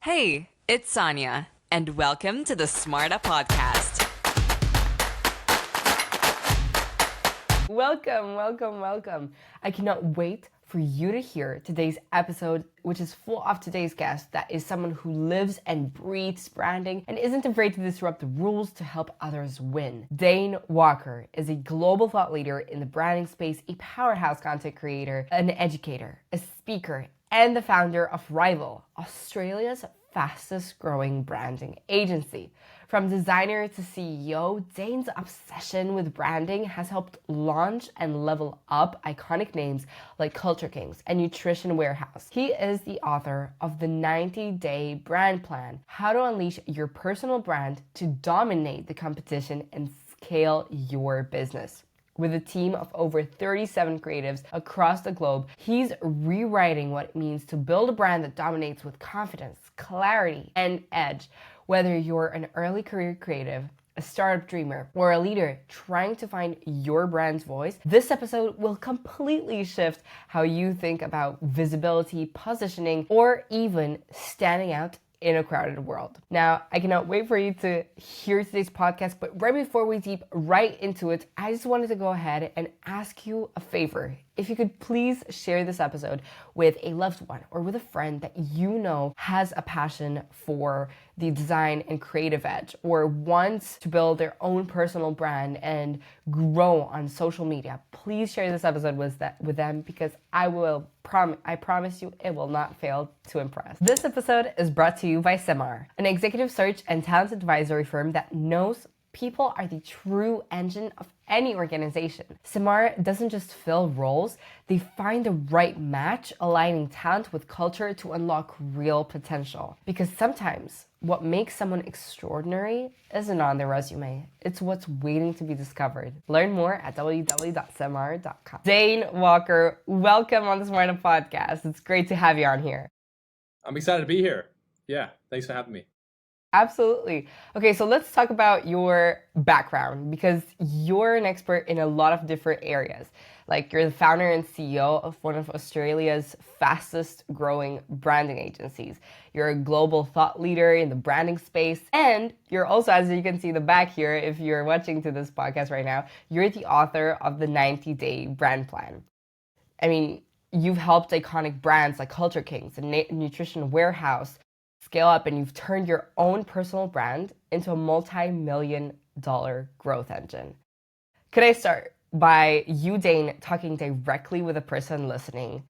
Hey, it's Sonia, and welcome to the SMARTA Podcast. Welcome. I cannot wait for you to hear today's episode, which is full of today's guest that is someone who lives and breathes branding and isn't afraid to disrupt the rules to help others win. Dain Walker is a global thought leader in the branding space, a powerhouse content creator, an educator, a speaker, and the founder of Rival, Australia's fastest growing branding agency. From designer to CEO, Dain's obsession with branding has helped launch and level up iconic names like Culture Kings and Nutrition Warehouse. He is the author of the 90-Day Brand Plan, How to Unleash Your Personal Brand to Dominate the Competition and Scale Your Business. With a team of over 37 creatives across the globe, he's rewriting what it means to build a brand that dominates with confidence, clarity, and edge. Whether you're an early career creative, a startup dreamer, or a leader trying to find your brand's voice, this episode will completely shift how you think about visibility, positioning, or even standing out in a crowded world. Now, I cannot wait for you to hear today's podcast, but right before we deep right into it, I just wanted to go ahead and ask you a favor. If you could please share this episode with a loved one or with a friend that you know has a passion for the design and creative edge or wants to build their own personal brand and grow on social media. Please share this episode with them because I promise you it will not fail to impress. This episode is brought to you by SMARTA, an executive search and talent advisory firm that knows people are the true engine of any organization. SMARTA doesn't just fill roles, they find the right match, aligning talent with culture to unlock real potential. Because sometimes what makes someone extraordinary isn't on their resume, it's what's waiting to be discovered. Learn more at www.smart.com. Dain Walker, welcome on the SMARTA Podcast. It's great to have you on here. I'm excited to be here. Yeah, thanks for having me. Absolutely. Okay, so let's talk about your background because you're an expert in a lot of different areas. Like you're the founder and CEO of one of Australia's fastest growing branding agencies. You're a global thought leader in the branding space. And you're also, as you can see in the back here, if you're watching to this podcast right now, you're the author of the 90-Day Brand Plan. I mean, you've helped iconic brands like Culture Kings and Nutrition Warehouse scale up, and you've turned your own personal brand into a multi-million-dollar growth engine. Could I start by you, Dain, talking directly with a person listening?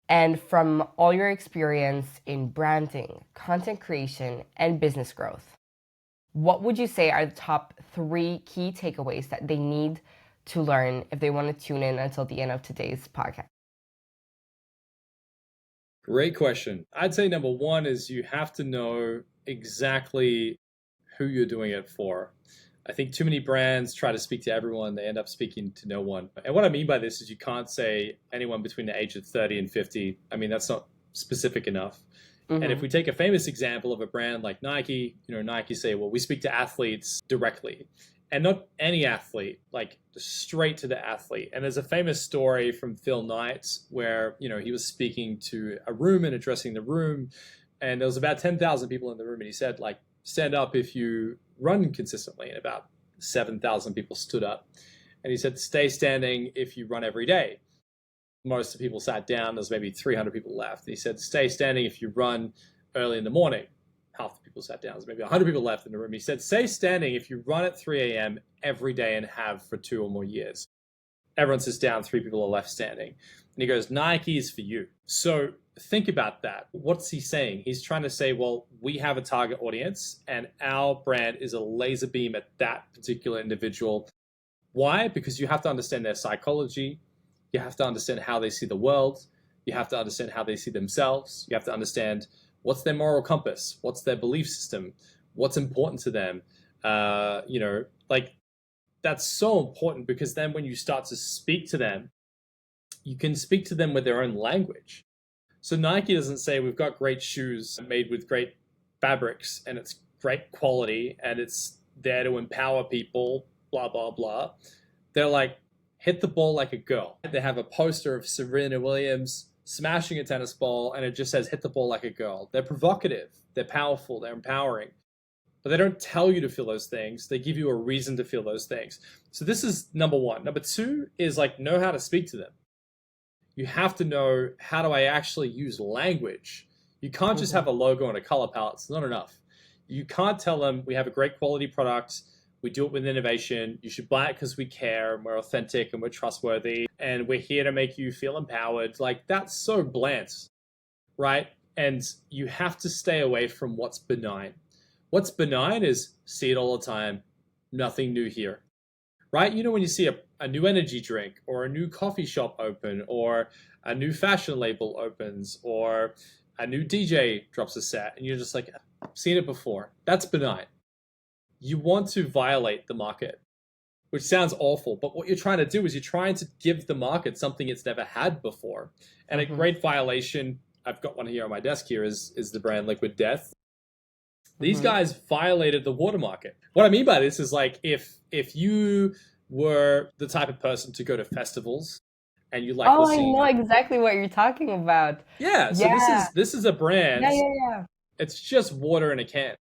And from all your experience in branding, content creation, and business growth, what would you say are the top 3 key takeaways that they need to learn if they want to tune in until the end of today's podcast? Great question. I'd say number 1 is you have to know exactly who you're doing it for. I think too many brands try to speak to everyone. They end up speaking to no one. And what I mean by this is you can't say anyone between the age of 30 and 50. I mean, that's not specific enough. Mm-hmm. And if we take a famous example of a brand like Nike, Nike say, well, we speak to athletes directly. And not any athlete, like straight to the athlete. And there's a famous story from Phil Knight where, he was speaking to a room and addressing the room. And there was about 10,000 people in the room. And he said, stand up if you run consistently. And about 7,000 people stood up. And he said, stay standing if you run every day. Most of the people sat down. There's maybe 300 people left. And he said, stay standing if you run early in the morning. Half the people sat down. There's maybe 100 people left in the room. He said, stay standing if you run at 3 a.m. every day and have for 2 or more years. Everyone sits down, 3 people are left standing. And he goes, Nike is for you. So think about that. What's he saying? He's trying to say, well, we have a target audience and our brand is a laser beam at that particular individual. Why? Because you have to understand their psychology. You have to understand how they see the world. You have to understand how they see themselves. You have to understand what's their moral compass? What's their belief system? What's important to them? That's so important because then when you start to speak to them, you can speak to them with their own language. So Nike doesn't say we've got great shoes made with great fabrics and it's great quality and it's there to empower people, blah, blah, blah. They're like, hit the ball like a girl. They have a poster of Serena Williams smashing a tennis ball and it just says hit the ball like a girl. They're provocative. they're powerful, they're empowering. But they don't tell you to feel those things. They give you a reason to feel those things. So this is number one. Number two is like know how to speak to them. You have to know, how do I actually use language? You can't just have a logo and a color palette. It's not enough. You can't tell them we have a great quality product. We do it with innovation. You should buy it because we care and we're authentic and we're trustworthy and we're here to make you feel empowered. Like that's so bland, right? And you have to stay away from what's benign. What's benign is see it all the time, nothing new here, right? You know, when you see a new energy drink or a new coffee shop open or a new fashion label opens or a new DJ drops a set and you're just like, I've seen it before. That's benign. You want to violate the market, which sounds awful, but what you're trying to do is you're trying to give the market something it's never had before. And a great violation, I've got one here on my desk here, is the brand Liquid Death. These guys violated the water market. What I mean by this is like if you were the type of person to go to festivals and you like Oh, the I scene. know exactly what you're talking about. Yeah, so this is a brand. Yeah. It's just water in a can.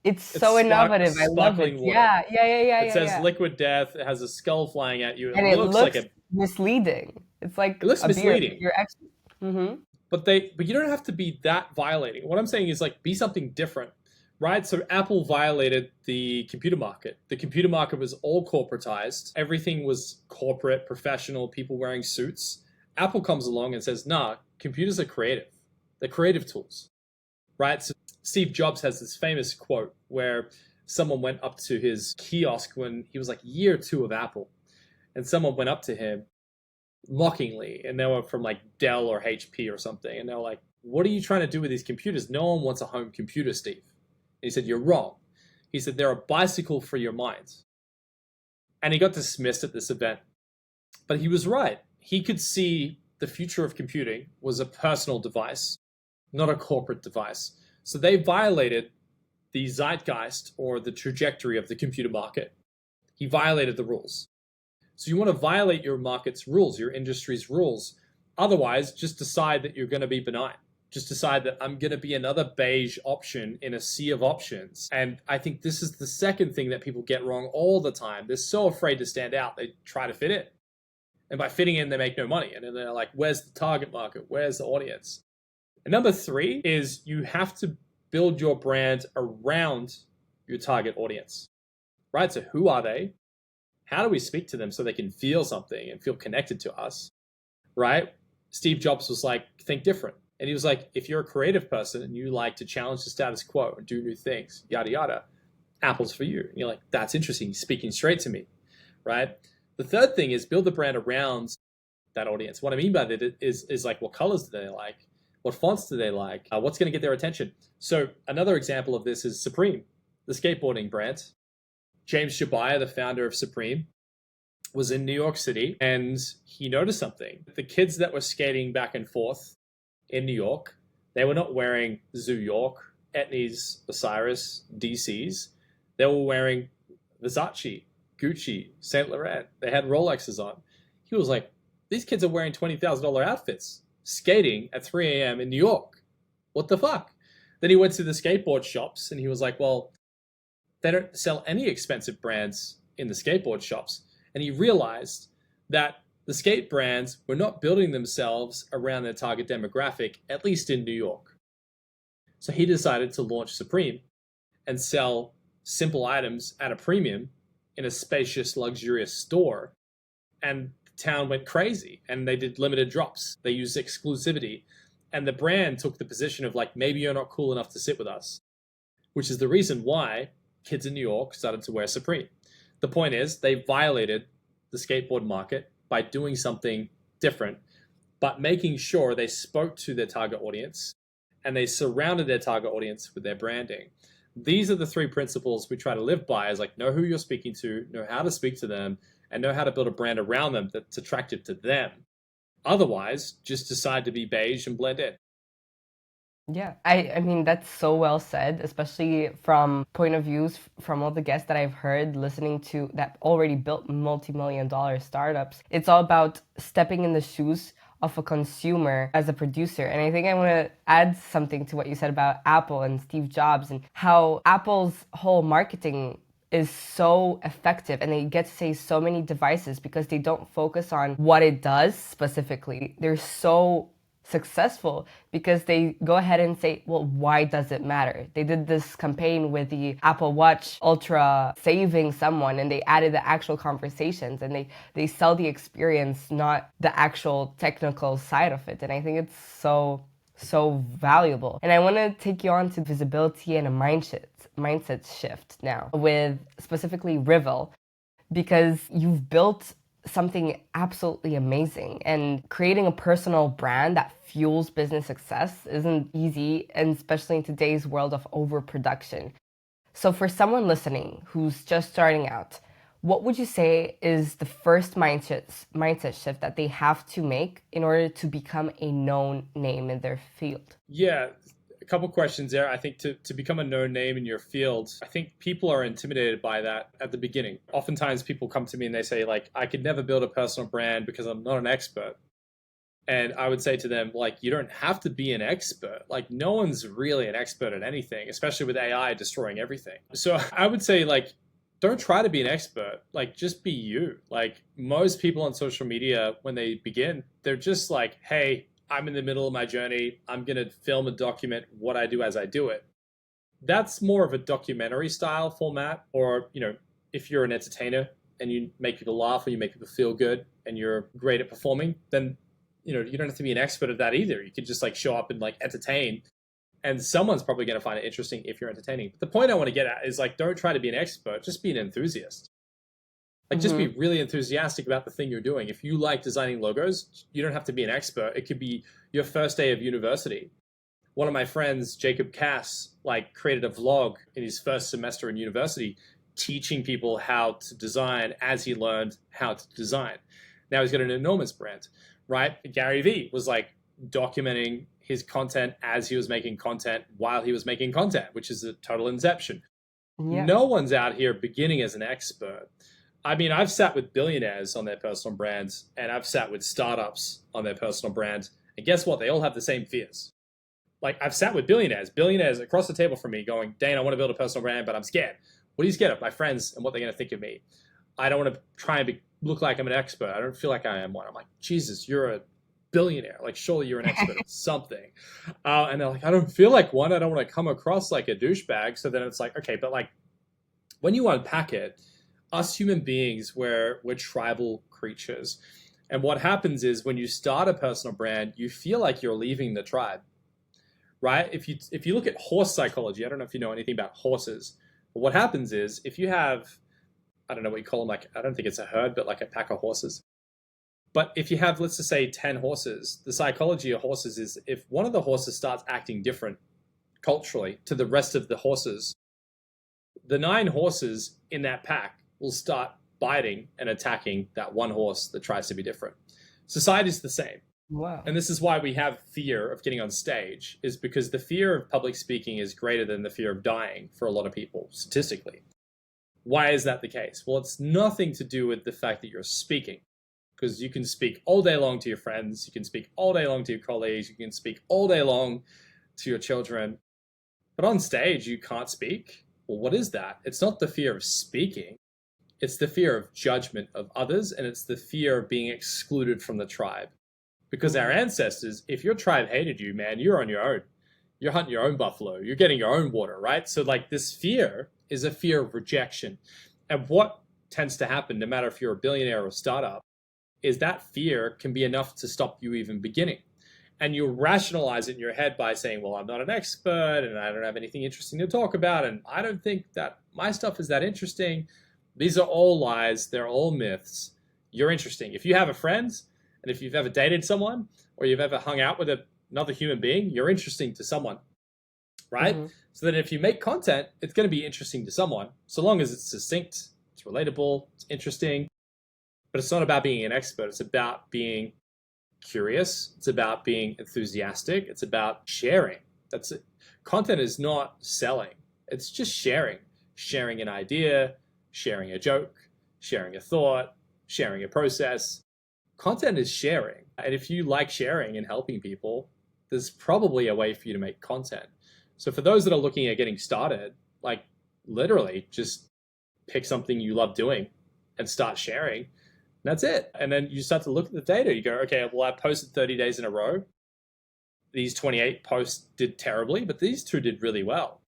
It's so innovative. I love it. Water. Yeah. It says Liquid Death. It has a skull flying at you. And it looks like misleading. It's like it looks misleading. You're actually. But you don't have to be that violating. What I'm saying is like be something different. Right, so Apple violated the computer market. The computer market was all corporatized. Everything was corporate, professional, people wearing suits. Apple comes along and says, nah, computers are creative. They're creative tools, right? So Steve Jobs has this famous quote where someone went up to his kiosk when he was like year 2 of Apple. And someone went up to him mockingly, and they were from like Dell or HP or something. And they were like, what are you trying to do with these computers? No one wants a home computer, Steve. He said, you're wrong. He said, they're a bicycle for your mind. And he got dismissed at this event. But he was right. He could see the future of computing was a personal device, not a corporate device. So they violated the zeitgeist or the trajectory of the computer market. He violated the rules. So you want to violate your market's rules, your industry's rules. Otherwise, just decide that you're going to be benign. Just decide that I'm going to be another beige option in a sea of options. And I think this is the second thing that people get wrong all the time. They're so afraid to stand out. They try to fit in. And by fitting in, they make no money. And then they're like, where's the target market? Where's the audience? And number 3 is you have to build your brand around your target audience, right? So who are they? How do we speak to them so they can feel something and feel connected to us, right? Steve Jobs was like, think different. And he was like, if you're a creative person and you like to challenge the status quo and do new things, yada, yada, Apple's for you. And you're like, that's interesting. He's speaking straight to me, right? The third thing is build the brand around that audience. What I mean by that is like, what colors do they like? What fonts do they like? What's going to get their attention? So another example of this is Supreme, the skateboarding brand. James Shabaya, the founder of Supreme, was in New York City and he noticed something. The kids that were skating back and forth in New York, they were not wearing Zoo York, Etnies, Osiris, DCs. They were wearing Versace, Gucci, Saint Laurent. They had Rolexes on. He was like, these kids are wearing $20,000 outfits, skating at 3 a.m. in New York. What the fuck? Then he went to the skateboard shops and he was like, well, they don't sell any expensive brands in the skateboard shops. And he realized that the skate brands were not building themselves around their target demographic, at least in New York. So he decided to launch Supreme and sell simple items at a premium in a spacious, luxurious store. And the town went crazy and they did limited drops. They used exclusivity. And the brand took the position of like, maybe you're not cool enough to sit with us, which is the reason why kids in New York started to wear Supreme. The point is they violated the skateboard market by doing something different, but making sure they spoke to their target audience and they surrounded their target audience with their branding. These are the 3 principles we try to live by, is like know who you're speaking to, know how to speak to them, and know how to build a brand around them that's attractive to them. Otherwise, just decide to be beige and blend in. Yeah, I mean, that's so well said, especially from point of views from all the guests that I've heard listening to that already built multi-million-dollar startups. It's all about stepping in the shoes of a consumer as a producer. And I think I want to add something to what you said about Apple and Steve Jobs and how Apple's whole marketing is so effective and they get to say so many devices because they don't focus on what it does specifically. They're so successful because they go ahead and say, well, why does it matter? They did this campaign with the Apple Watch Ultra saving someone, and they added the actual conversations, and they sell the experience, not the actual technical side of it. And I think it's so valuable. And I want to take you on to visibility and a mindset shift now with specifically Rivel, because you've built something absolutely amazing, and creating a personal brand that fuels business success isn't easy, and especially in today's world of overproduction. So for someone listening who's just starting out, what would you say is the first mindset shift that they have to make in order to become a known name in their field? Yeah, a couple questions there. I think to become a known name in your field, I think people are intimidated by that at the beginning. Oftentimes people come to me and they say, like, I could never build a personal brand because I'm not an expert. And I would say to them, like, you don't have to be an expert. Like, no one's really an expert at anything, especially with AI destroying everything. So I would say, like, don't try to be an expert. Like, just be you. Like, most people on social media, when they begin, they're just like, hey, I'm in the middle of my journey. I'm going to film and document what I do as I do it. That's more of a documentary style format. Or, you know, if you're an entertainer and you make people laugh or you make people feel good and you're great at performing, then, you know, you don't have to be an expert at that either. You could just like show up and like entertain, and someone's probably going to find it interesting if you're entertaining. But the point I want to get at is, like, don't try to be an expert. Just be an enthusiast. Like, just be really enthusiastic about the thing you're doing. If you like designing logos, you don't have to be an expert. It could be your first day of university. One of my friends, Jacob Cass, like, created a vlog in his first semester in university, teaching people how to design as he learned how to design. Now he's got an enormous brand, right? Gary Vee was like documenting his content as he was making content while he was making content, which is a total inception. Yeah. No one's out here beginning as an expert. I mean, I've sat with billionaires on their personal brands, and I've sat with startups on their personal brands. And guess what? They all have the same fears. Like, I've sat with billionaires across the table from me going, Dain, I want to build a personal brand, but I'm scared. What are you scared of? My friends and what they're going to think of me. I don't want to try and look like I'm an expert. I don't feel like I am one. I'm like, Jesus, you're a billionaire. Like, surely you're an expert at something. And they're like, I don't feel like one. I don't want to come across like a douchebag. So then it's like, okay, but like, when you unpack it, us human beings, we're tribal creatures. And what happens is when you start a personal brand, you feel like you're leaving the tribe, right? If you look at horse psychology, I don't know if you know anything about horses, but what happens is if you have, I don't know what you call them, like, I don't think it's a herd, but like a pack of horses. But if you have, let's just say 10 horses, the psychology of horses is if one of the horses starts acting different culturally to the rest of the horses, the 9 horses in that pack will start biting and attacking that one horse that tries to be different. Society's the same. Wow. And this is why we have fear of getting on stage, is because the fear of public speaking is greater than the fear of dying for a lot of people, statistically. Why is that the case? Well, it's nothing to do with the fact that you're speaking, because you can speak all day long to your friends, you can speak all day long to your colleagues, you can speak all day long to your children, but on stage you can't speak. Well, what is that? It's not the fear of speaking. It's the fear of judgment of others, and it's the fear of being excluded from the tribe. Because our ancestors, if your tribe hated you, man, you're on your own. You're hunting your own buffalo. You're getting your own water, right? So like this fear is a fear of rejection. And what tends to happen, no matter if you're a billionaire or a startup, is that fear can be enough to stop you even beginning. And you rationalize it in your head by saying, well, I'm not an expert and I don't have anything interesting to talk about. And I don't think that my stuff is that interesting. These are all lies. They're all myths. You're interesting. If you have a friend, and if you've ever dated someone or you've ever hung out with another human being, you're interesting to someone, right? Mm-hmm. So that if you make content, it's going to be interesting to someone, so long as it's succinct, it's relatable, it's interesting. But it's not about being an expert. It's about being curious. It's about being enthusiastic. It's about sharing. That's it. Content is not selling. It's just sharing. Sharing an idea, sharing a joke, sharing a thought, sharing a process. Content is sharing. And if you like sharing and helping people, there's probably a way for you to make content. So for those that are looking at getting started, like literally just pick something you love doing and start sharing. That's it. And then you start to look at the data. You go, okay, well, I posted 30 days in a row. These 28 posts did terribly, but these 2 did really well.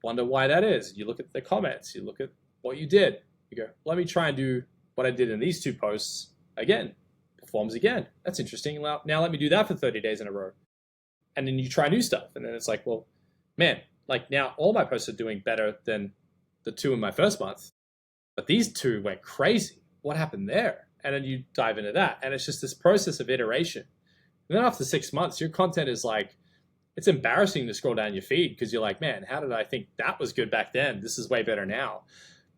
Wonder why that is. You look at the comments, you look at what you did. You go, let me try and do what I did in these 2 posts again. Performs again. That's interesting. Now let me do that for 30 days in a row. And then you try new stuff. And then it's like, well, man, like now all my posts are doing better than the 2 in my first month. But these 2 went crazy. What happened there? And then you dive into that. And it's just this process of iteration. And then after 6 months, your content is like, it's embarrassing to scroll down your feed because you're like, man, how did I think that was good back then? This is way better now.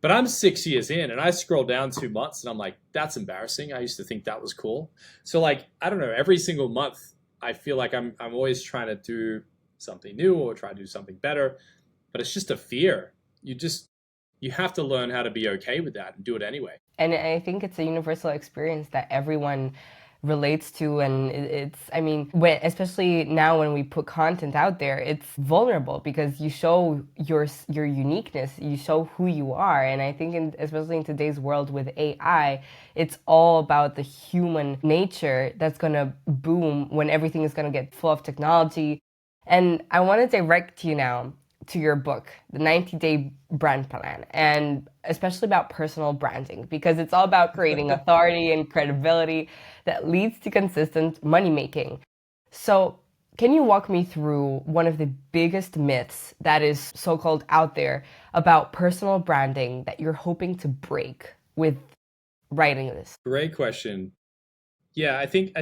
But I'm 6 years in and I scroll down 2 months and I'm like, that's embarrassing. I used to think that was cool. So like, I don't know, every single month, I feel like I'm always trying to do something new or try to do something better. But it's just a fear. You have to learn how to be okay with that and do it anyway. And I think it's a universal experience that everyone relates to, and especially now when we put content out there, it's vulnerable because you show your uniqueness, you show who you are. And I think especially in today's world with AI, it's all about the human nature that's gonna boom when everything is gonna get full of technology. And I want to direct you now to your book, The 90-Day Brand Plan, and especially about personal branding, because it's all about creating authority and credibility that leads to consistent money making. So can you walk me through one of the biggest myths that is so-called out there about personal branding that you're hoping to break with writing this? Great question. Yeah, I think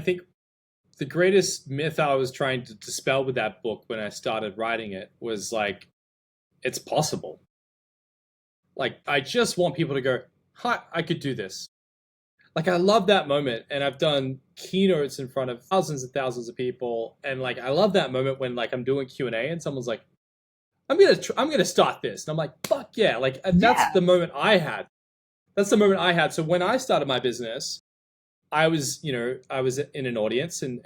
the greatest myth I was trying to dispel with that book when I started writing it was like, it's possible. Like, I just want people to go, hi, I could do this. Like, I love that moment. And I've done keynotes in front of thousands and thousands of people. And like, I love that moment when like I'm doing Q&A and someone's like, I'm going to start this. And I'm like, fuck yeah. Like, that's the moment I had. That's the moment I had. So when I started my business, I was in an audience and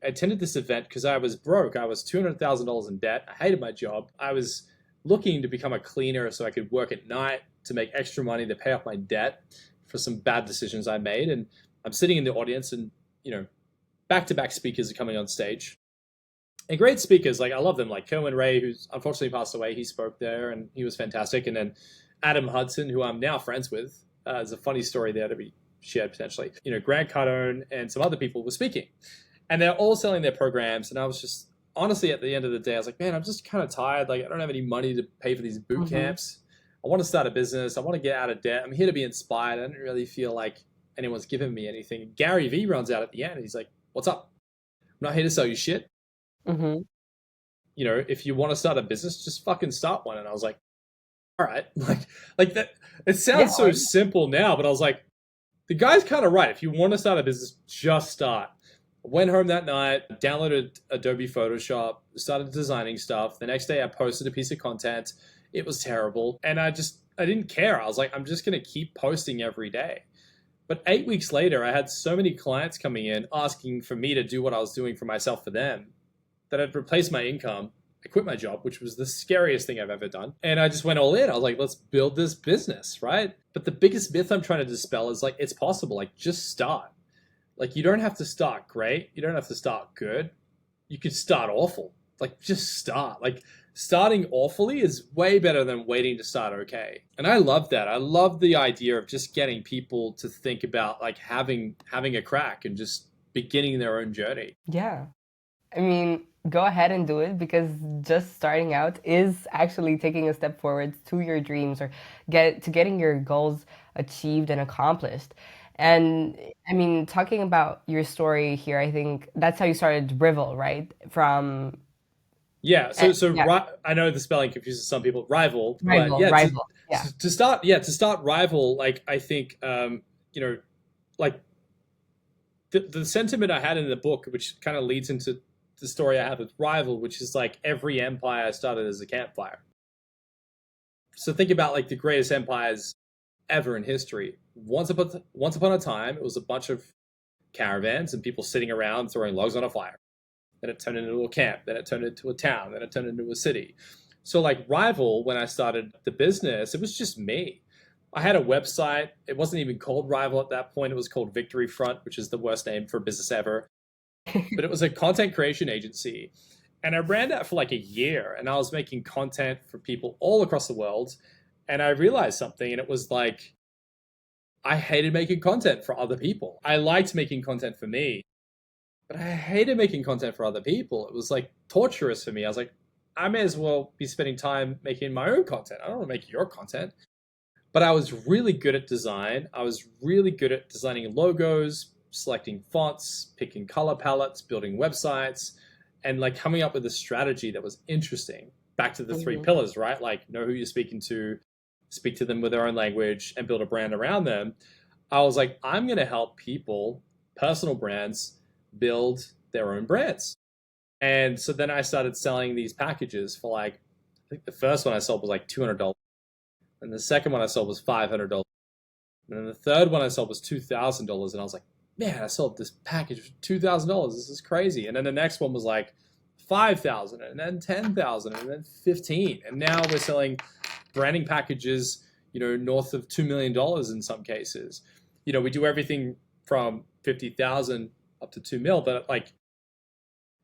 attended this event because I was broke. I was $200,000 in debt. I hated my job. I was looking to become a cleaner so I could work at night to make extra money to pay off my debt for some bad decisions I made. And I'm sitting in the audience and, back-to-back speakers are coming on stage. And great speakers, like I love them, like Kerwin Ray, who's unfortunately passed away. He spoke there and he was fantastic. And then Adam Hudson, who I'm now friends with, is a funny story there to be shared potentially. Grant Cardone and some other people were speaking. And they're all selling their programs. And I was just, honestly, at the end of the day, I was like, man, I'm just kind of tired. Like, I don't have any money to pay for these boot camps. I want to start a business. I want to get out of debt. I'm here to be inspired. I don't really feel like anyone's giving me anything. Gary Vee runs out at the end. He's like, what's up? I'm not here to sell you shit. If you want to start a business, just fucking start one. And I was like, all right. Like that. It sounds so simple now, but I was like, the guy's kind of right. If you want to start a business, just start. I went home that night, downloaded Adobe Photoshop, started designing stuff. The next day I posted a piece of content. It was terrible. And I didn't care. I was like, I'm just going to keep posting every day. But 8 weeks later, I had so many clients coming in asking for me to do what I was doing for myself for them that I'd replaced my income. I quit my job, which was the scariest thing I've ever done. And I just went all in. I was like, let's build this business, right? But the biggest myth I'm trying to dispel is like, it's possible. Like, just start. Like, you don't have to start great. You don't have to start good. You could start awful. Like, just start. Like, starting awfully is way better than waiting to start okay. And I love that. I love the idea of just getting people to think about like having a crack and just beginning their own journey. Yeah. I mean, go ahead and do it, because just starting out is actually taking a step forward to your dreams or getting your goals achieved and accomplished. And I mean, talking about your story here, I think that's how you started Rival, right? I know the spelling confuses some people. Rival. Rival. To start Rival, like I think, like the sentiment I had in the book, which kind of leads into the story I have with Rival, which is like every empire started as a campfire. So think about like the greatest empires ever in history. Once upon a time, it was a bunch of caravans and people sitting around throwing logs on a fire. Then it turned into a camp. Then it turned into a town. Then it turned into a city. So like Rival, when I started the business, it was just me. I had a website. It wasn't even called Rival at that point. It was called Victory Front, which is the worst name for a business ever. But it was a content creation agency. And I ran that for like a year. And I was making content for people all across the world. And I realized something. And it was like, I hated making content for other people. I liked making content for me, but I hated making content for other people. It was like torturous for me. I was like, I may as well be spending time making my own content. I don't want to make your content. But I was really good at design. I was really good at designing logos, selecting fonts, picking color palettes, building websites, and like coming up with a strategy that was interesting. Back to the three pillars, right? Like know who you're speaking to, speak to them with their own language, and build a brand around them. I was like, I'm going to help people, personal brands, build their own brands. And so then I started selling these packages for like, I think the first one I sold was like $200. And the second one I sold was $500. And then the third one I sold was $2,000. And I was like, man, I sold this package for $2,000. This is crazy. And then the next one was like $5,000, and then $10,000, and then $15,000. And now we're selling branding packages, north of $2 million in some cases. We do everything from 50,000 up to 2 mil, but like,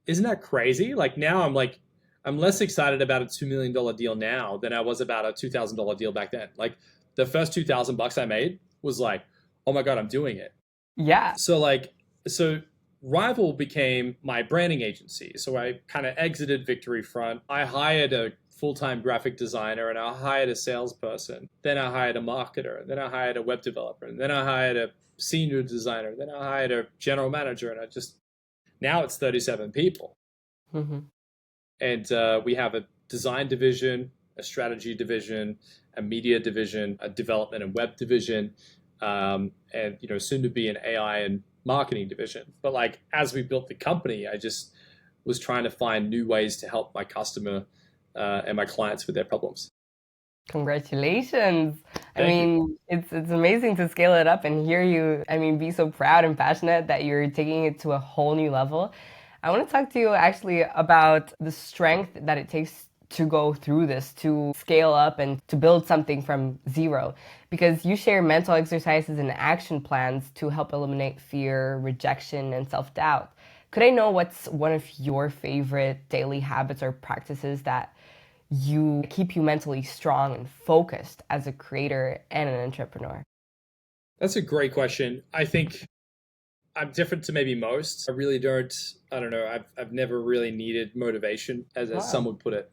isn't that crazy? Like now I'm less excited about a $2 million deal now than I was about a $2,000 deal back then. Like the first $2,000 I made was like, oh my God, I'm doing it. Yeah. So Rival became my branding agency. So I kind of exited Victory Front. I hired a full-time graphic designer, and I hired a salesperson. Then I hired a marketer, and then I hired a web developer, and then I hired a senior designer, and then I hired a general manager, and now it's 37 people. And we have a design division, a strategy division, a media division, a development and web division, and soon to be an AI and marketing division. But like as we built the company, I just was trying to find new ways to help my customer and my clients with their problems. Congratulations. It's amazing to scale it up and hear you, be so proud and passionate that you're taking it to a whole new level. I want to talk to you actually about the strength that it takes to go through this, to scale up and to build something from zero, because you share mental exercises and action plans to help eliminate fear, rejection, and self-doubt. Could I know what's one of your favorite daily habits or practices that keep you mentally strong and focused as a creator and an entrepreneur? That's a great question. I think I'm different to maybe most. I really don't know. I've never really needed motivation, as some would put it.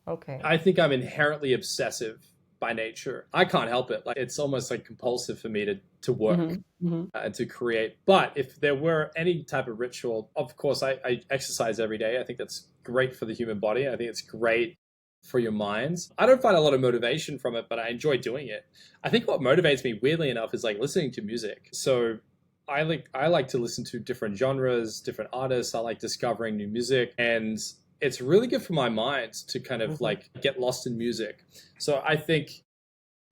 Okay. I think I'm inherently obsessive by nature. I can't help it. Like it's almost like compulsive for me to work and to create. But if there were any type of ritual, of course, I exercise every day. I think that's great for the human body. I think it's great for your minds. I don't find a lot of motivation from it, but I enjoy doing it. I think what motivates me, weirdly enough, is like listening to music. So I like to listen to different genres, different artists. I like discovering new music, and it's really good for my mind to kind of like get lost in music. So I think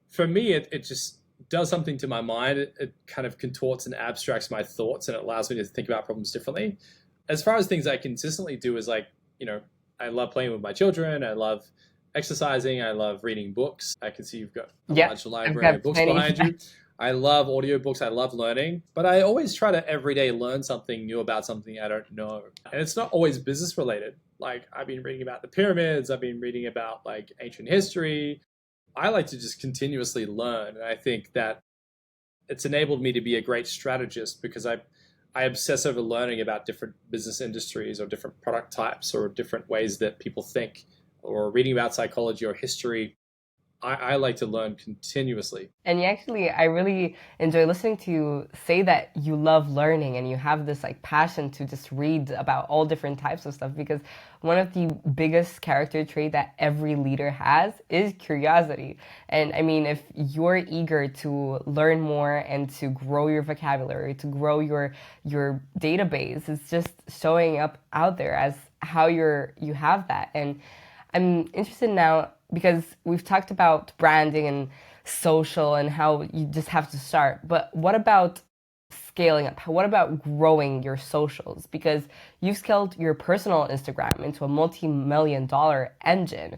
for me, it just does something to my mind. It kind of contorts and abstracts my thoughts, and it allows me to think about problems differently. As far as things I consistently do is like, I love playing with my children. I love exercising. I love reading books. I can see you've got a large library of books behind you. I love audiobooks. I love learning, but I always try to every day learn something new about something I don't know. And it's not always business related. Like I've been reading about the pyramids. I've been reading about like ancient history. I like to just continuously learn. And I think that it's enabled me to be a great strategist because I obsess over learning about different business industries or different product types or different ways that people think, or reading about psychology or history. I like to learn continuously. And I really enjoy listening to you say that you love learning and you have this like passion to just read about all different types of stuff, because one of the biggest character trait that every leader has is curiosity. And if you're eager to learn more and to grow your vocabulary, to grow your database, it's just showing up out there as how you have that. And I'm interested now, because we've talked about branding and social and how you just have to start. But what about scaling up? What about growing your socials? Because you've scaled your personal Instagram into a multi-million-dollar engine.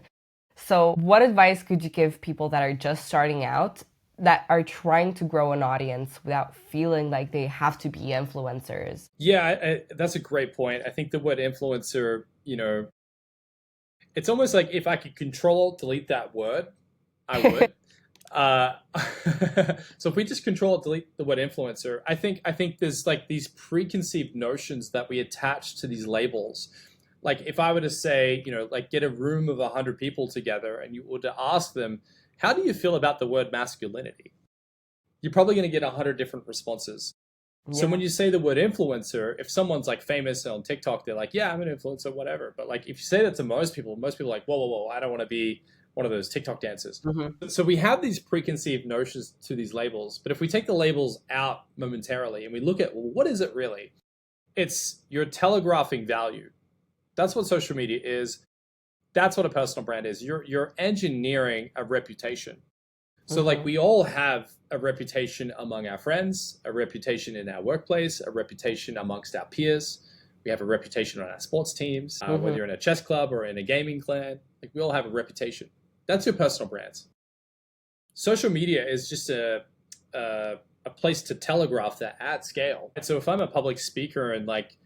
So what advice could you give people that are just starting out, that are trying to grow an audience without feeling like they have to be influencers? Yeah, that's a great point. I think the word influencer, it's almost like if I could control delete that word, I would. Uh, so if we just control delete the word influencer, I think there's like these preconceived notions that we attach to these labels. Like if I were to say, like get a room of 100 people together and you were to ask them, how do you feel about the word masculinity? You're probably going to get 100 different responses. Yeah. So when you say the word influencer, if someone's like famous on TikTok, they're like, yeah, I'm an influencer, whatever. But like if you say that to most people are like, whoa, I don't want to be one of those TikTok dancers. Mm-hmm. So we have these preconceived notions to these labels. But if we take the labels out momentarily and we look at, well, what is it really? It's you're telegraphing value. That's what social media is. That's what a personal brand is. You're engineering a reputation. So like we all have a reputation among our friends, a reputation in our workplace, a reputation amongst our peers. We have a reputation on our sports teams, whether you're in a chess club or in a gaming clan. Like we all have a reputation. That's your personal brands. Social media is just a place to telegraph that at scale. And so if I'm a public speaker in like,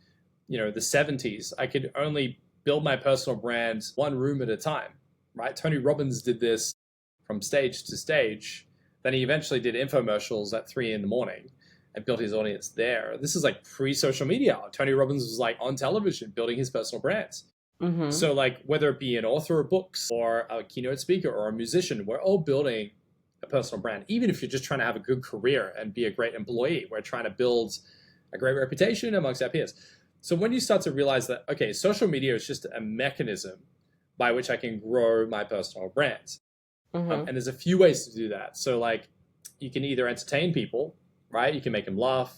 the 70s, I could only build my personal brand one room at a time, right? Tony Robbins did this from stage to stage. Then he eventually did infomercials at 3 a.m. and built his audience there. This is like pre-social media. Tony Robbins was like on television building his personal brands. Mm-hmm. So like whether it be an author of books or a keynote speaker or a musician, we're all building a personal brand. Even if you're just trying to have a good career and be a great employee, we're trying to build a great reputation amongst our peers. So when you start to realize that, okay, social media is just a mechanism by which I can grow my personal brands. And there's a few ways to do that. So like you can either entertain people, right? You can make them laugh.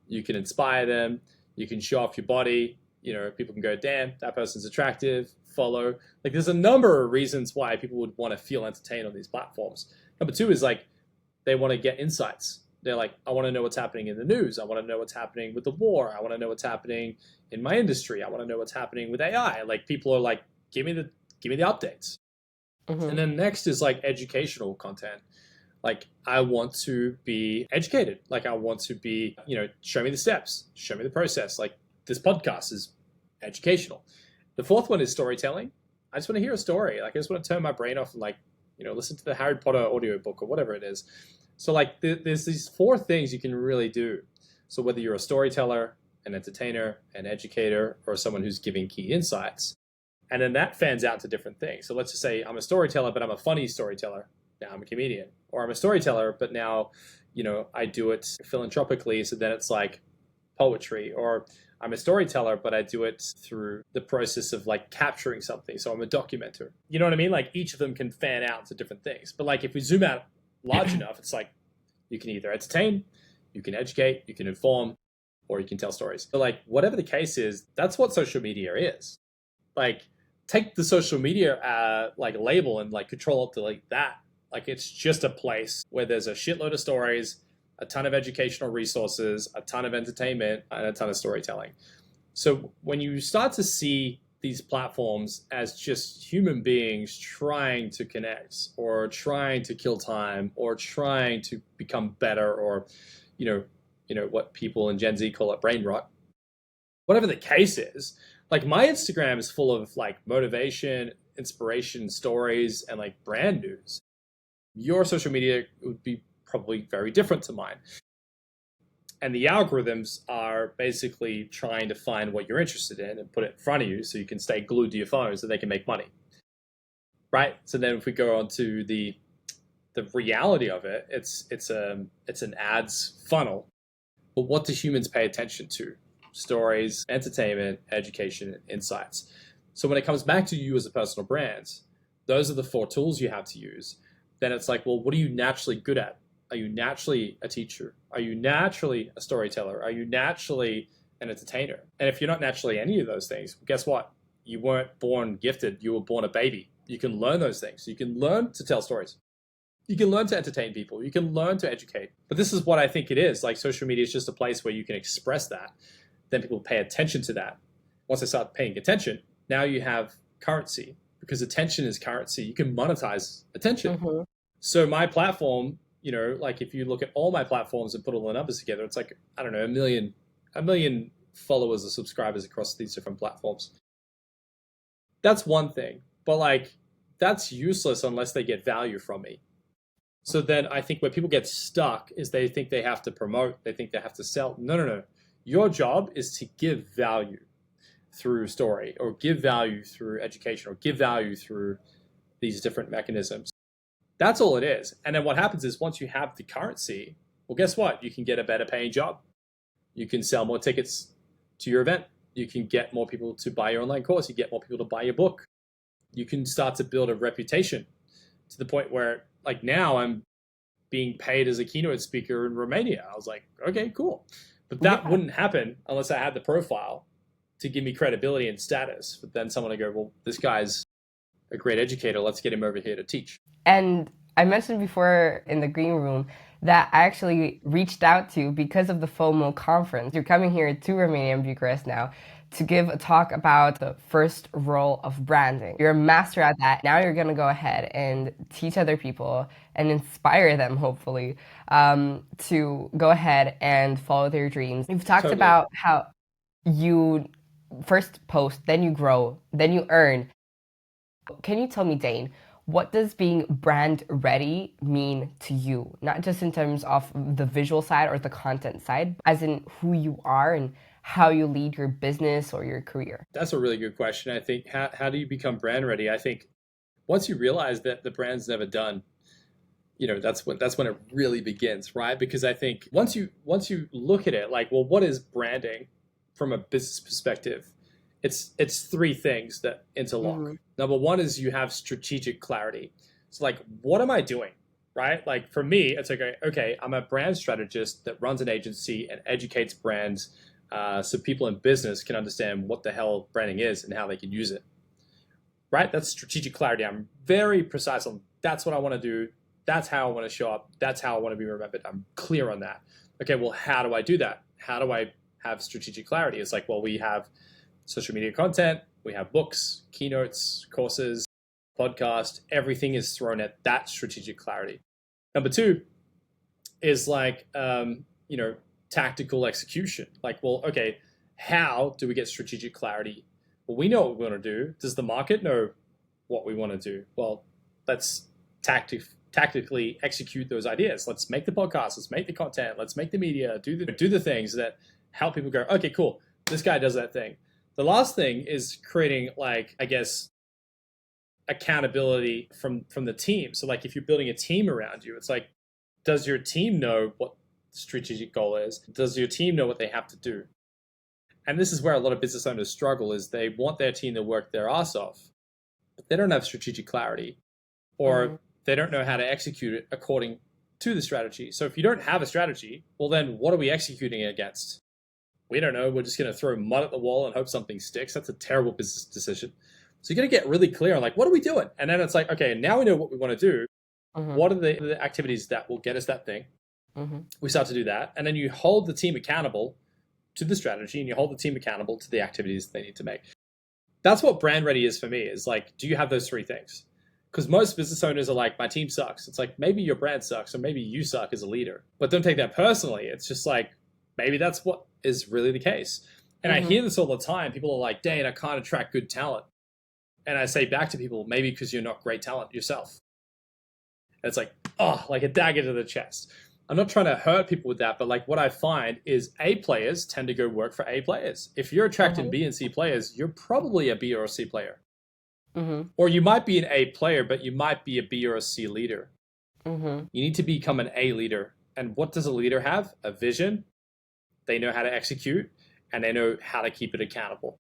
You can inspire them. You can show off your body. People can go, damn, that person's attractive, follow. Like there's a number of reasons why people would want to feel entertained on these platforms. Number two is like they want to get insights. They're like, I want to know what's happening in the news. I want to know what's happening with the war. I want to know what's happening in my industry. I want to know what's happening with AI. Like people are like, give me the updates. And then next is like educational content. Like I want to be educated. Like I want to be, show me the steps, show me the process. Like this podcast is educational. The fourth one is storytelling. I just want to hear a story. Like I just want to turn my brain off and like, listen to the Harry Potter audiobook or whatever it is. So like there's these 4 things you can really do. So whether you're a storyteller, an entertainer, an educator, or someone who's giving key insights, and then that fans out to different things. So let's just say I'm a storyteller, but I'm a funny storyteller. Now I'm a comedian. Or I'm a storyteller, but now, I do it philanthropically. So then it's like poetry. Or I'm a storyteller, but I do it through the process of like capturing something. So I'm a documenter. You know what I mean? Like each of them can fan out to different things. But like if we zoom out large enough, it's like you can either entertain, you can educate, you can inform, or you can tell stories. So like whatever the case is, that's what social media is. Like take the social media like label and like control it to like that. Like it's just a place where there's a shitload of stories, a ton of educational resources, a ton of entertainment, and a ton of storytelling. So when you start to see these platforms as just human beings trying to connect or trying to kill time or trying to become better or, what people in Gen Z call it brain rot, whatever the case is, like my Instagram is full of like motivation, inspiration, stories, and like brand news. Your social media would be probably very different to mine. And the algorithms are basically trying to find what you're interested in and put it in front of you so you can stay glued to your phone so they can make money. Right? So then if we go on to the reality of it, it's an ads funnel. But what do humans pay attention to? Stories, entertainment, education, insights. So when it comes back to you as a personal brand, those are the 4 tools you have to use. Then it's like, well, what are you naturally good at? Are you naturally a teacher? Are you naturally a storyteller? Are you naturally an entertainer? And if you're not naturally any of those things, guess what? You weren't born gifted. You were born a baby. You can learn those things. You can learn to tell stories. You can learn to entertain people. You can learn to educate. But this is what I think it is. Like social media is just a place where you can express that. Then people pay attention to that. Once they start paying attention, now you have currency, because attention is currency. You can monetize attention. Mm-hmm. So my platform, like if you look at all my platforms and put all the numbers together, it's like, I don't know, a million followers or subscribers across these different platforms. That's one thing. But like, that's useless unless they get value from me. So then I think where people get stuck is they think they have to promote, they think they have to sell. No. Your job is to give value through story, or give value through education, or give value through these different mechanisms. That's all it is. And then what happens is once you have the currency, well, guess what? You can get a better paying job. You can sell more tickets to your event. You can get more people to buy your online course. You get more people to buy your book. You can start to build a reputation to the point where, like, now I'm being paid as a keynote speaker in Romania. I was like, okay, cool. But that wouldn't happen unless I had the profile to give me credibility and status. But then someone would go, well, this guy's a great educator. Let's get him over here to teach. And I mentioned before in the green room that I actually reached out to because of the FOMO conference. You're coming here to Romania and Bucharest now to give a talk about the first role of branding. You're a master at that. Now you're going to go ahead and teach other people and inspire them, hopefully, to go ahead and follow their dreams. You've talked about how you first post, then you grow, then you earn. Can you tell me, Dain, what does being brand ready mean to you? Not just in terms of the visual side or the content side, as in who you are and how you lead your business or your career? That's a really good question. I think, how do you become brand ready? I think once you realize that the brand's never done, that's when it really begins, right? Because I think once you look at it, like, well, what is branding from a business perspective? It's three things that interlock. Mm-hmm. Number one is you have strategic clarity. So like, what am I doing, right? Like for me, it's like, okay, I'm a brand strategist that runs an agency and educates brands so people in business can understand what the hell branding is and how they can use it, right? That's strategic clarity. I'm very precise on that's what I want to do. That's how I want to show up. That's how I want to be remembered. I'm clear on that. Okay, well, how do I do that? How do I have strategic clarity? It's like, well, we have social media content, we have books, keynotes, courses, podcast, everything is thrown at that strategic clarity. Number two is like, tactical execution. Like, well, okay, how do we get strategic clarity? Well, we know what we want to do. Does the market know what we want to do? Well, let's tactically execute those ideas. Let's make the podcast, let's make the content, let's make the media, do the things that help people go, okay, cool, this guy does that thing. The last thing is creating, like, I guess, accountability from the team. So like if you're building a team around you, it's like, does your team know what the strategic goal is? Does your team know what they have to do? And this is where a lot of business owners struggle, is they want their team to work their ass off, but they don't have strategic clarity, or they don't know how to execute it according to the strategy. So if you don't have a strategy, well then what are we executing against? We don't know. We're just going to throw mud at the wall and hope something sticks. That's a terrible business decision. So you're going to get really clear on like, what are we doing? And then it's like, okay, now we know what we want to do. What are the activities that will get us that thing? We start to do that. And then you hold the team accountable to the strategy, and you hold the team accountable to the activities they need to make. That's what brand ready is for me, is like, do you have those three things? Because most business owners are like, my team sucks. It's like, maybe your brand sucks, or maybe you suck as a leader. But don't take that personally. It's just like, maybe that's what is really the case. And I hear this all the time. People are like, Dain, I can't attract good talent. And I say back to people, maybe because you're not great talent yourself. And it's like, oh, like a dagger to the chest. I'm not trying to hurt people with that, but like what I find is A players tend to go work for A players. If you're attracting B and C players, you're probably a B or a C player. Or you might be an A player, but you might be a B or a C leader. You need to become an A leader. And what does a leader have? A vision. They know how to execute, and they know how to keep it accountable.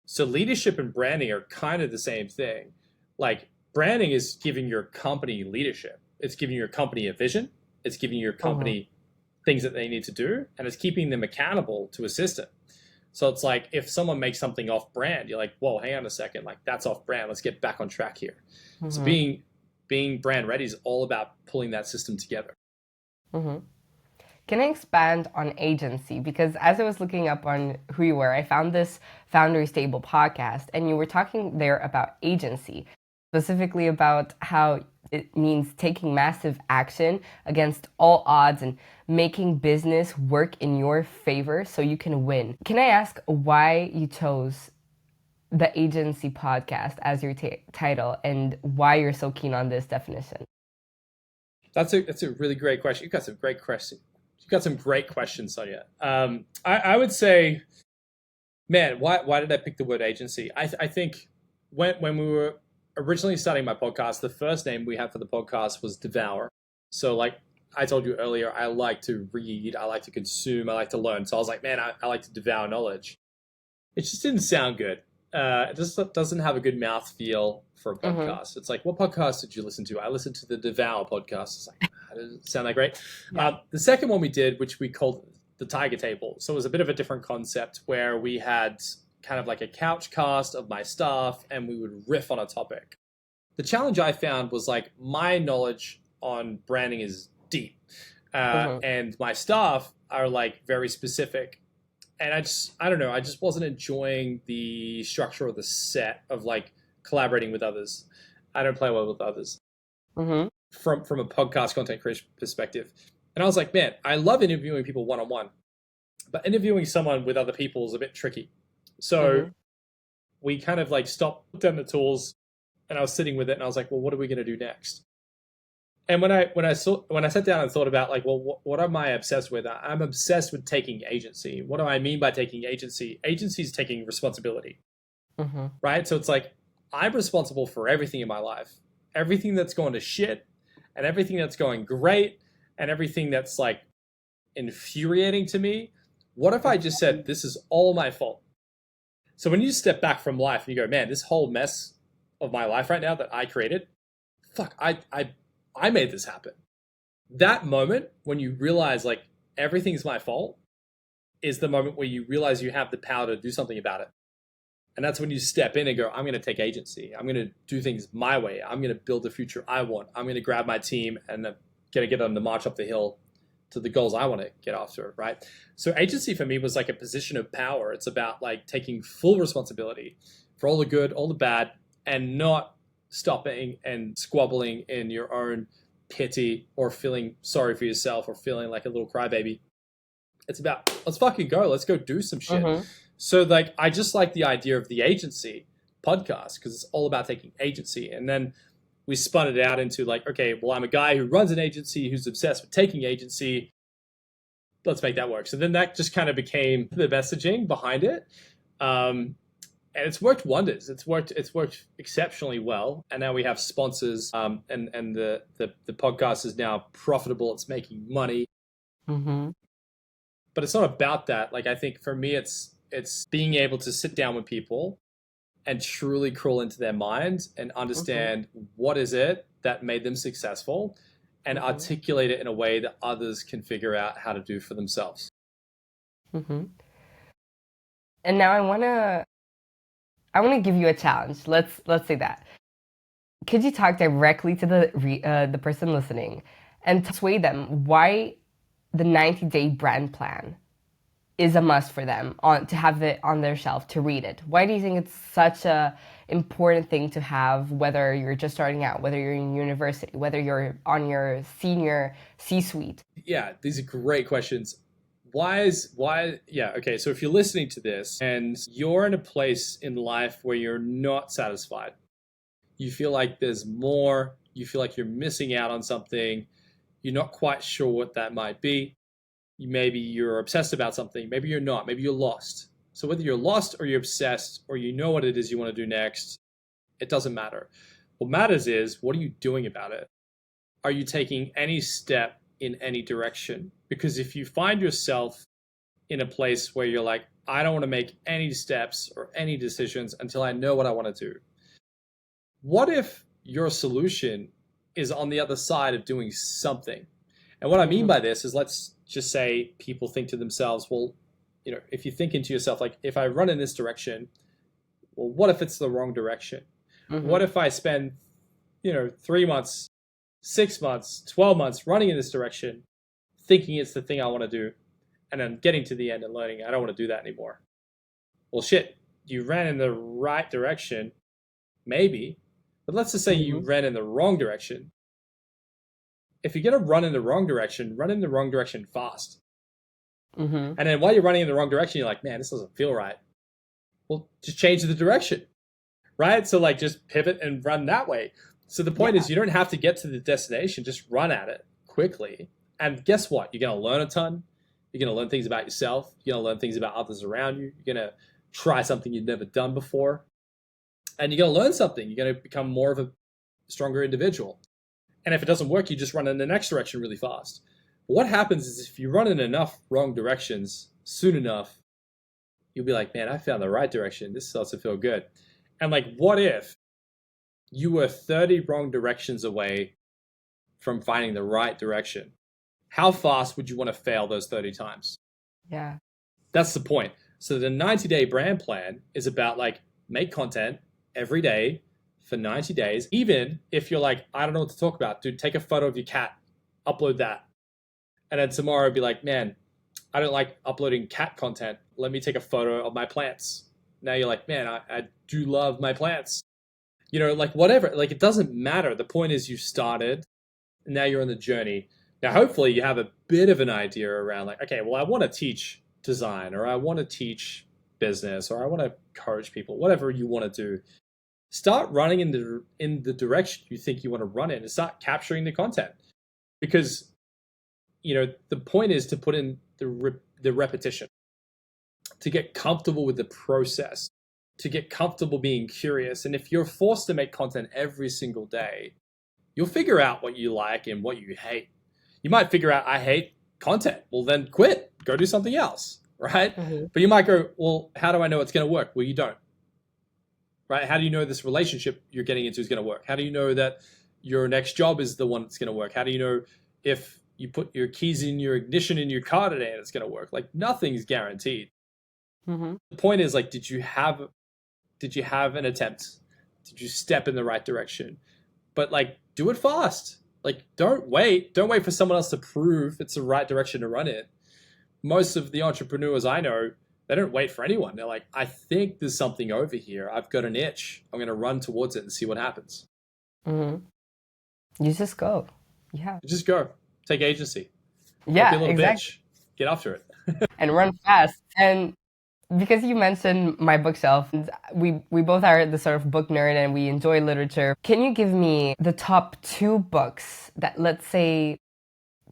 So leadership and branding are kind of the same thing. Like branding is giving your company leadership. It's giving your company a vision. It's giving your company things that they need to do, and it's keeping them accountable to a system. So it's like if someone makes something off brand, you're like, whoa, hang on a second, like that's off brand. Let's get back on track here. So being being brand ready is all about pulling that system together. Mm-hmm. Can I expand on agency? Because as I was looking up on who you were, I found this Founders Table podcast, and you were talking there about agency, specifically about how it means taking massive action against all odds and making business work in your favor so you can win. Can I ask why you chose the agency podcast as your title and why you're so keen on this definition? That's a really great question. You've got some great questions. You've got some great questions, Sonia. I would say, man, why did I pick the word agency? I think when we were originally starting my podcast, the first name we had for the podcast was Devour. So like I told you earlier, I like to read, I like to consume, I like to learn. So I was like, man, I like to devour knowledge. It just didn't sound good. It just doesn't have a good mouthfeel for a podcast. It's like, what podcast did you listen to? I listened to the Devour podcast. It's like, that doesn't sound that great. Yeah. The second one we did, which we called the Tiger Table. So it was a bit of a different concept where we had kind of like a couch cast of my staff and we would riff on a topic. The challenge I found was like my knowledge on branding is deep and my staff are like very specific. And I don't know, I just wasn't enjoying the structure of the set of like collaborating with others. I don't play well with others from a podcast content creation perspective. And I was like, man, I love interviewing people one-on-one, but interviewing someone with other people is a bit tricky. So we kind of like stopped down the tools and I was sitting with it and I was like, well, what are we going to do next? And when I sat down and thought about like, well, what am I obsessed with? I'm obsessed with taking agency. What do I mean by taking agency? Agency is taking responsibility, right? So it's like, I'm responsible for everything in my life, everything that's going to shit and everything that's going great and everything that's like infuriating to me. What if I just said, this is all my fault? So when you step back from life and you go, man, this whole mess of my life right now that I created, fuck, I made this happen. That moment when you realize like everything's my fault is the moment where you realize you have the power to do something about it. And that's when you step in and go, I'm going to take agency. I'm going to do things my way. I'm going to build the future I want. I'm going to grab my team and I'm going to get them to march up the hill to the goals I want to get after, right? So agency for me was like a position of power. It's about like taking full responsibility for all the good, all the bad, and not stopping and squabbling in your own pity or feeling sorry for yourself or feeling like a little crybaby. It's about, let's fucking go. Let's go do some shit. So like, I just like the idea of the agency podcast because it's all about taking agency. And then we spun it out into like, okay, well, I'm a guy who runs an agency who's obsessed with taking agency. Let's make that work. So then that just kind of became the messaging behind it. And it's worked wonders. It's worked exceptionally well. And now we have sponsors and the podcast is now profitable. It's making money. But it's not about that. Like, I think for me, it's being able to sit down with people and truly crawl into their minds and understand what is it that made them successful and articulate it in a way that others can figure out how to do for themselves. And now I want to give you a challenge. Let's say that. Could you talk directly to the person listening and persuade them why the 90-day brand plan is a must for them to have it on their shelf, to read it? Why do you think it's such a important thing to have, whether you're just starting out, whether you're in university, whether you're on your senior C-suite? Yeah, these are great questions. Okay, so if you're listening to this and you're in a place in life where you're not satisfied, you feel like there's more, you feel like you're missing out on something, you're not quite sure what that might be, maybe you're obsessed about something, maybe you're not, maybe you're lost. So whether you're lost or you're obsessed or you know what it is you want to do next, it doesn't matter. What matters is, what are you doing about it? Are you taking any step in any direction? Because if you find yourself in a place where you're like, I don't want to make any steps or any decisions until I know what I want to do. What if your solution is on the other side of doing something? And what I mean by this is, let's just say people think to themselves, well, you know, if you think into yourself, like, if I run in this direction, well, what if it's the wrong direction? What if I spend 3 months, 6 months, 12 months running in this direction, thinking it's the thing I want to do, and then getting to the end and learning I don't want to do that anymore. Well, shit, you ran in the right direction, maybe, but let's just say you ran in the wrong direction. If you're going to run in the wrong direction fast. And then while you're running in the wrong direction, you're like, man, this doesn't feel right. Well, just change the direction, right? So like just pivot and run that way. So the point is you don't have to get to the destination, just run at it quickly. And guess what? You're going to learn a ton. You're going to learn things about yourself. You're going to learn things about others around you. You're going to try something you've never done before. And you're going to learn something. You're going to become more of a stronger individual. And if it doesn't work, you just run in the next direction really fast. But what happens is if you run in enough wrong directions soon enough, you'll be like, man, I found the right direction. This starts to feel good. And like, what if you were 30 wrong directions away from finding the right direction? How fast would you want to fail those 30 times? Yeah. That's the point. So the 90-day brand plan is about like, make content every day for 90 days. Even if you're like, I don't know what to talk about, dude, take a photo of your cat, upload that. And then tomorrow be like, man, I don't like uploading cat content. Let me take a photo of my plants. Now you're like, man, I do love my plants. Like whatever, like it doesn't matter. The point is you started and now you're on the journey. Now, hopefully you have a bit of an idea around like, okay, well, I want to teach design, or I want to teach business, or I want to coach people, whatever you want to do. Start running in the direction you think you want to run in and start capturing the content. Because, the point is to put in the repetition, to get comfortable with the process, to get comfortable being curious. And if you're forced to make content every single day, you'll figure out what you like and what you hate. You might figure out, I hate content. Well, then quit. Go do something else, right? But you might go, well, how do I know it's going to work? Well, you don't, right? How do you know this relationship you're getting into is going to work? How do you know that your next job is the one that's going to work? How do you know if you put your keys in your ignition in your car today and it's going to work? Like nothing's guaranteed. The point is like, did you have an attempt? Did you step in the right direction? But like, do it fast. Like, don't wait for someone else to prove it's the right direction to run in. Most of the entrepreneurs I know, they don't wait for anyone. They're like, I think there's something over here. I've got an itch. I'm going to run towards it and see what happens. You just go. Yeah. You just go. Take agency. Yeah, don't be a little exactly. bitch. Get after it. And run fast. And because you mentioned my bookshelf, we both are the sort of book nerd and we enjoy literature. Can you give me the top 2 books that, let's say,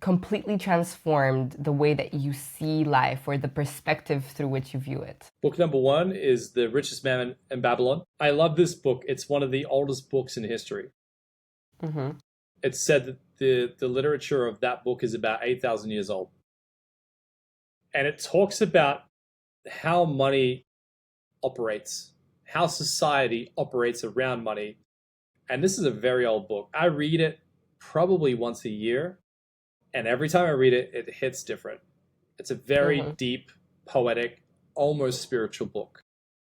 completely transformed the way that you see life or the perspective through which you view it? Book number 1 is The Richest Man in Babylon. I love this book. It's one of the oldest books in history. It's said that the literature of that book is about 8,000 years old. And it talks about how money operates, how society operates around money. And this is a very old book. I read it probably once a year. And every time I read it, it hits different. It's a very deep, poetic, almost spiritual book.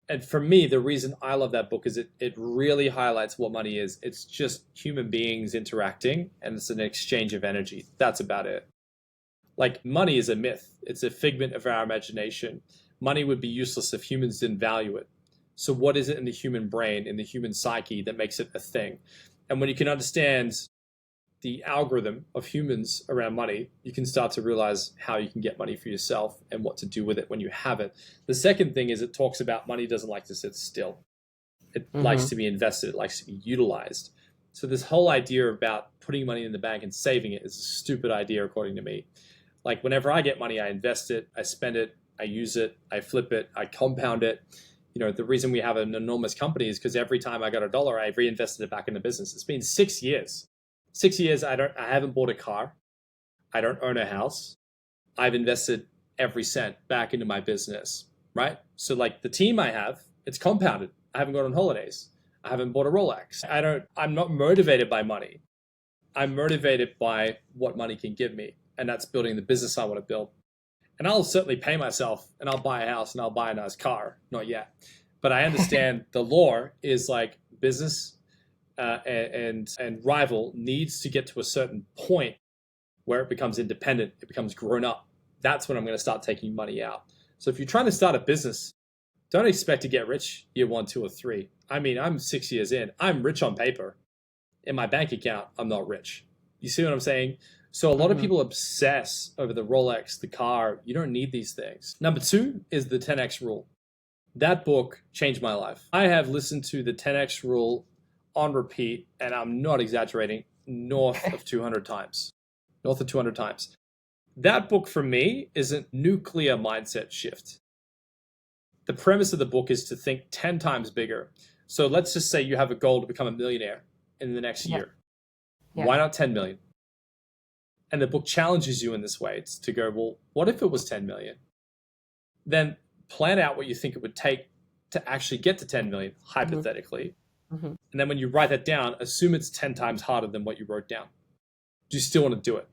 And for me, the reason I love that book is it really highlights what money is. It's just human beings interacting, and it's an exchange of energy. That's about it. Like, money is a myth. It's a figment of our imagination. Money would be useless if humans didn't value it. So what is it in the human brain, in the human psyche, that makes it a thing? And when you can understand the algorithm of humans around money, you can start to realize how you can get money for yourself and what to do with it when you have it. The second thing is it talks about money doesn't like to sit still. It likes to be invested. It likes to be utilized. So this whole idea about putting money in the bank and saving it is a stupid idea, according to me. Like, whenever I get money, I invest it, I spend it, I use it, I flip it, I compound it. The reason we have an enormous company is because every time I got $1, I reinvested it back in the business. It's been 6 years. 6 years, I haven't bought a car. I don't own a house. I've invested every cent back into my business, right? So like the team I have, it's compounded. I haven't gone on holidays. I haven't bought a Rolex. I'm not motivated by money. I'm motivated by what money can give me. And that's building the business I want to build. And I'll certainly pay myself and I'll buy a house and I'll buy a nice car. Not yet. But I understand the law is like business. and rival needs to get to a certain point where it becomes independent, it becomes grown up. That's when I'm going to start taking money out. So if you're trying to start a business, don't expect to get rich year 1, 2, or 3. I mean, I'm 6 years in. I'm rich on paper. In my bank account, I'm not rich. You see what I'm saying? So a lot of people obsess over the Rolex, the car. You don't need these things. Number 2 is the 10X rule. That book changed my life. I have listened to the 10X rule on repeat, and I'm not exaggerating, north of 200 times. North of 200 times. That book for me is a nuclear mindset shift. The premise of the book is to think 10 times bigger. So let's just say you have a goal to become a millionaire in the next year. Yeah. Why not 10 million? And the book challenges you in this way. It's to go, well, what if it was 10 million? Then plan out what you think it would take to actually get to 10 million, hypothetically. And then when you write that down, assume it's 10 times harder than what you wrote down. Do you still want to do it?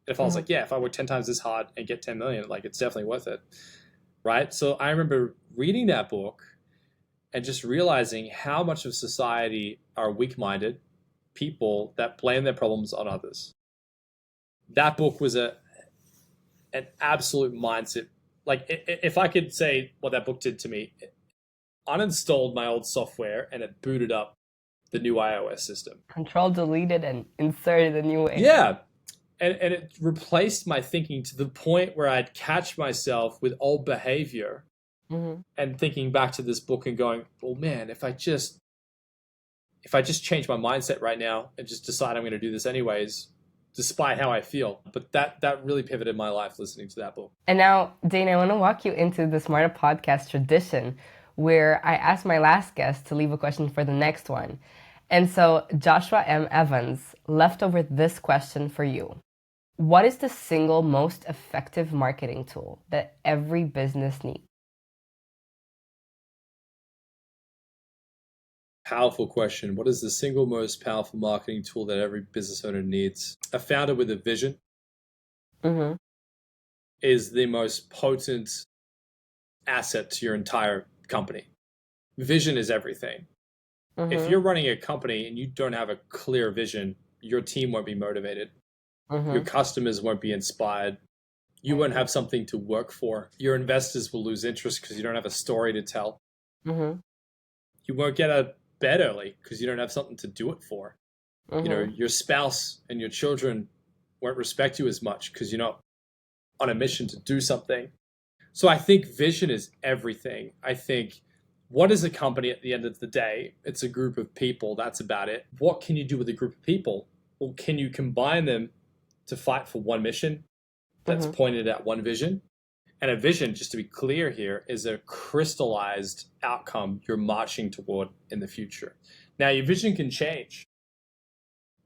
If I was like, yeah, if I work 10 times this hard and get 10 million, like it's definitely worth it. Right? So I remember reading that book and just realizing how much of society are weak-minded people that blame their problems on others. That book was an absolute mindset. Like, if I could say what that book did to me, it uninstalled my old software and it booted up the new iOS system. Control deleted and inserted a new way. Yeah. And it replaced my thinking to the point where I'd catch myself with old behavior and thinking back to this book and going, well, man, if I just change my mindset right now and just decide I'm going to do this anyways, despite how I feel. But that really pivoted my life listening to that book. And now, Dain, I want to walk you into the SMARTA Podcast tradition where I asked my last guest to leave a question for the next one. And so Joshua M. Evans left over this question for you. What is the single most effective marketing tool that every business needs? Powerful question. What is the single most powerful marketing tool that every business owner needs? A founder with a vision is the most potent asset to your entire company. Vision is everything. If you're running a company and you don't have a clear vision, your team won't be motivated. Your customers won't be inspired. You won't have something to work for. Your investors will lose interest because you don't have a story to tell. You won't get out of bed early because you don't have something to do it for. You know, your spouse and your children won't respect you as much because you're not on a mission to do something. So I think vision is everything. I think, what is a company at the end of the day? It's a group of people. That's about it. What can you do with a group of people? Well, can you combine them to fight for one mission that's pointed at one vision? And a vision, just to be clear here, is a crystallized outcome you're marching toward in the future. Now, your vision can change,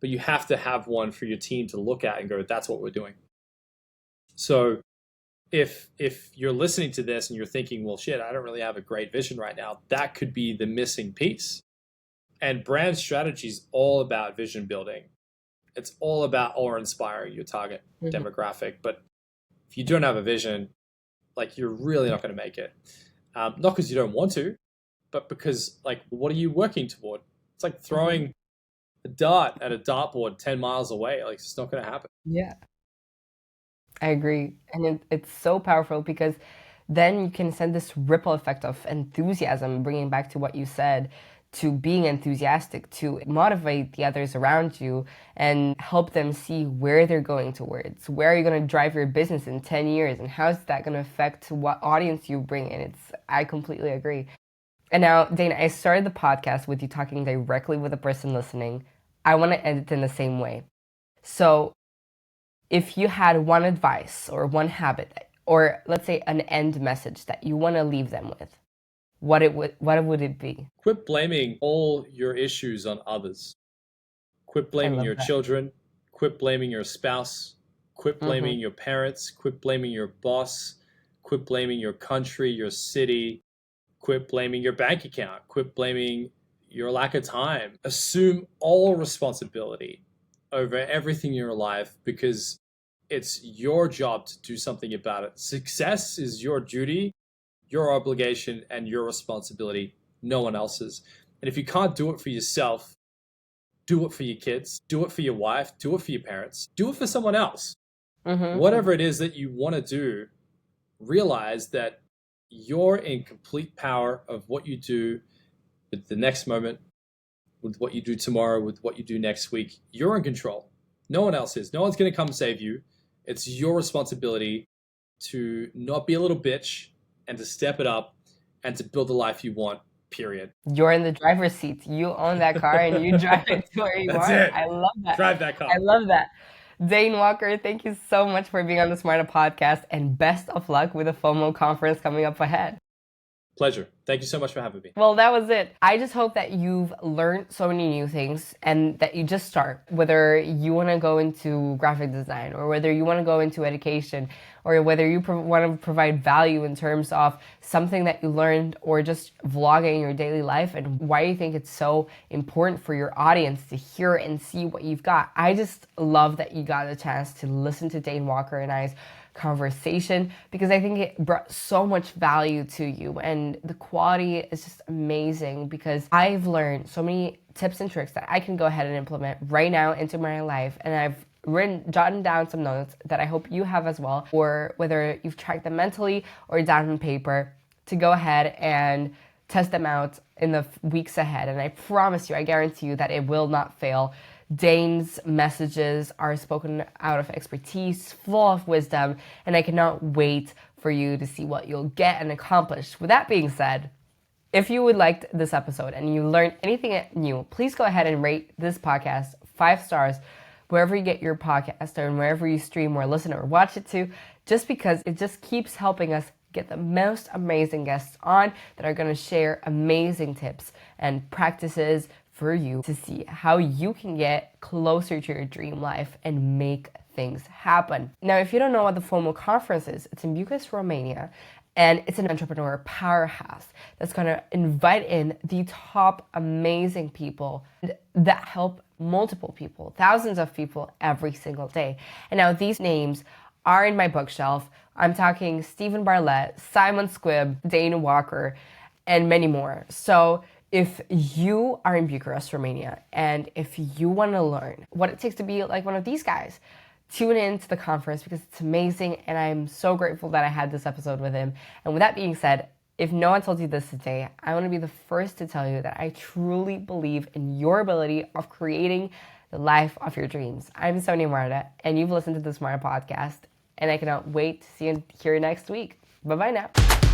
but you have to have one for your team to look at and go, that's what we're doing. So if you're listening to this and you're thinking, well, shit, I don't really have a great vision right now, that could be the missing piece. And brand strategy is all about vision building. It's all about awe-inspiring your target demographic. But if you don't have a vision, like, you're really not going to make it. Not because you don't want to, but because, like, what are you working toward? It's like throwing a dart at a dartboard 10 miles away. Like, it's not going to happen. Yeah, I agree. And it's so powerful because then you can send this ripple effect of enthusiasm, bringing back to what you said, to being enthusiastic, to motivate the others around you and help them see where they're going towards. Where are you going to drive your business in 10 years? And how is that going to affect what audience you bring in? I completely agree. And now, Dain, I started the podcast with you talking directly with the person listening. I want to end it in the same way. So if you had one advice or one habit, or let's say an end message that you want to leave them with, what would it be? Quit blaming all your issues on others. Quit blaming your children. Quit blaming your spouse. Quit blaming your parents. Quit blaming your boss. Quit blaming your country, your city. Quit blaming your bank account. Quit blaming your lack of time. Assume all responsibility over everything in your life because it's your job to do something about it. Success is your duty, your obligation, and your responsibility, no one else's. And if you can't do it for yourself, Do it for your kids, do it for your wife, do it for your parents, do it for someone else. Mm-hmm. Whatever it is that you want to do, realize that you're in complete power of what you do with the next moment, with what you do tomorrow, with what you do next week. You're in control. No one else is. No one's going to come save you. It's your responsibility to not be a little bitch and to step it up and to build the life you want, period. You're in the driver's seat. You own that car and you drive it to where you That's are. it. I love that. Drive that car. I love that. Dain Walker, thank you so much for being on the SMARTA Podcast, and best of luck with the FOMO conference coming up ahead. Pleasure. Thank you so much for having me. Well, that was it. I just hope that you've learned so many new things and that you just start, whether you want to go into graphic design or whether you want to go into education or whether you want to provide value in terms of something that you learned or just vlogging your daily life and why you think it's so important for your audience to hear and see what you've got. I just love that you got a chance to listen to Dain Walker and I's conversation because I think it brought so much value to you, and the quality is just amazing because I've learned so many tips and tricks that I can go ahead and implement right now into my life, and I've jotted down some notes that I hope you have as well, or whether you've tracked them mentally or down on paper, to go ahead and test them out in the weeks ahead. And I promise you, I guarantee you that it will not fail. Dain's messages are spoken out of expertise, full of wisdom, and I cannot wait for you to see what you'll get and accomplish. With that being said, if you would like this episode and you learned anything new, please go ahead and rate this podcast 5 stars wherever you get your podcast or wherever you stream or listen or watch it to, just because it just keeps helping us get the most amazing guests on that are going to share amazing tips and practices for you to see how you can get closer to your dream life and make things happen. Now, if you don't know what the FOMO conference is, it's in Bucharest, Romania, and it's an entrepreneur powerhouse that's going to invite in the top amazing people that help multiple people, thousands of people every single day. And now these names are in my bookshelf. I'm talking Stephen Bartlett, Simon Squibb, Dain Walker, and many more. So if you are in Bucharest, Romania, and if you want to learn what it takes to be like one of these guys, tune in to the conference because it's amazing, and I'm so grateful that I had this episode with him. And with that being said, if no one told you this today, I want to be the first to tell you that I truly believe in your ability of creating the life of your dreams. I'm Sonia Marta, and you've listened to the SMARTA Podcast, and I cannot wait to see you here next week. Bye-bye now.